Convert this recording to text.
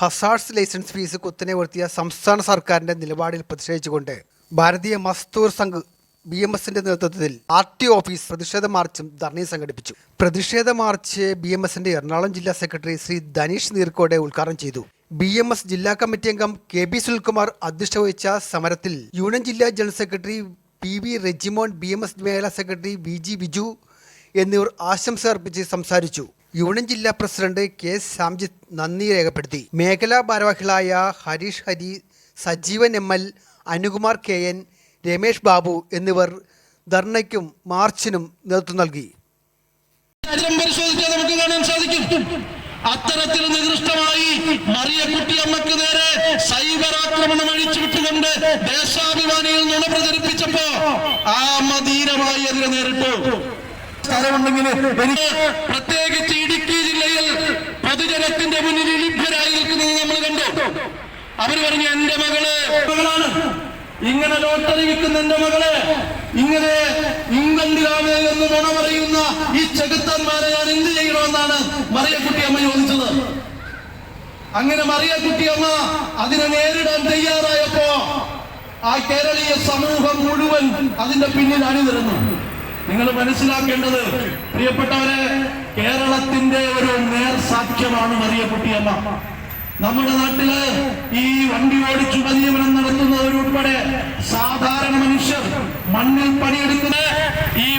Hazards licence fees കുത്തനെ ഉയർത്തിയ സംസ്ഥാന സർക്കാരിന്റെ നിലപാടിൽ പ്രതിഷേധിച്ചുകൊണ്ട് ഭാരതീയ മസ്ദൂർ സംഘ് BMSന്റെ നേതൃത്വത്തിൽ RTO ഓഫീസ് പ്രതിഷേധ മാർച്ചും ധർണയും സംഘടിപ്പിച്ചു. പ്രതിഷേധ മാർച്ച് BMSന്റെ എറണാകുളം ജില്ലാ സെക്രട്ടറി ശ്രീ ധനീഷ് നീർക്കോടെ ഉദ്ഘാടനം ചെയ്തു. BMS ജില്ലാ കമ്മിറ്റി അംഗം KB സുനിൽകുമാർ അധ്യക്ഷത വഹിച്ച സമരത്തിൽ യൂണിയൻ ജില്ലാ general secretary PV Rejimon, BMS മേഖലാ സെക്രട്ടറി VG വിജു എന്നിവർ ആശംസ അർപ്പിച്ച് സംസാരിച്ചു. യൂണിയൻ ജില്ലാ പ്രസിഡന്റ് K സാംജിത്ത് നന്ദി രേഖപ്പെടുത്തി. മേഖലാ ഭാരവാഹികളായ ഹരീഷ് ഹരി, സജീവൻ ML, അനുകുമാർ KN, രമേഷ് ബാബു എന്നിവർ ധർണയ്ക്കും മാർച്ചിനും നേതൃത്വം നൽകി. പരിശോധിച്ചാൽ നമുക്ക് കാണാൻ സാധിക്കും, അത്തരത്തിൽ നികൃഷ്ടമായി മറിയക്കുട്ടിയമ്മക്ക് നേരെ സൈബർ ആക്രമണം അഴിച്ചുവിട്ടുകൊണ്ട് ദേശാഭിമാനിയിൽ നുണ പ്രചരിപ്പിച്ചപ്പോ ആ മദീനമായി അതിനെ നേരിട്ടു. സ്ഥലമുണ്ടെങ്കിൽ എനിക്ക് പ്രത്യേകിച്ച് ഇടുക്കി ജില്ലയിൽ പൊതുജനത്തിന്റെ മുന്നിൽ ലഭ്യരായി നിൽക്കുന്നത് നമ്മൾ കണ്ടു. അവര് പറഞ്ഞു, എന്റെ മകളാണ് ഇങ്ങനെ ലോട്ടറി വിൽക്കുന്ന, എന്റെ മകളെ ഇങ്ങനെ ഇംഗ്ലണ്ടിലാണ് എന്ന് നുണ പറയുന്ന ഈ ചെകുത്തന്മാരെ ഞാൻ എന്ത് ചെയ്യണമെന്നാണ് മറിയക്കുട്ടിയമ്മ ചോദിച്ചത്. അങ്ങനെ മറിയക്കുട്ടിയമ്മ അതിനെ നേരിടാൻ തയ്യാറായപ്പോ ആ കേരളീയ സമൂഹം മുഴുവൻ അതിന്റെ പിന്നിൽ അണിനിരന്നു. നിങ്ങൾ മനസ്സിലാക്കേണ്ടത്, പ്രിയപ്പെട്ടവരെ, കേരളത്തിന്റെ ഒരു നേർസാക്ഷ്യമാണ് മറിയക്കുട്ടിയമ്മ. നമ്മുടെ നാട്ടില് ഈ വണ്ടി ഓടിച്ചു ഉപജീവനം നടത്തുന്നവരുൾപ്പെടെ സാധാരണ മനുഷ്യർ മണ്ണിൽ പണിയെടുക്കുന്ന ഈ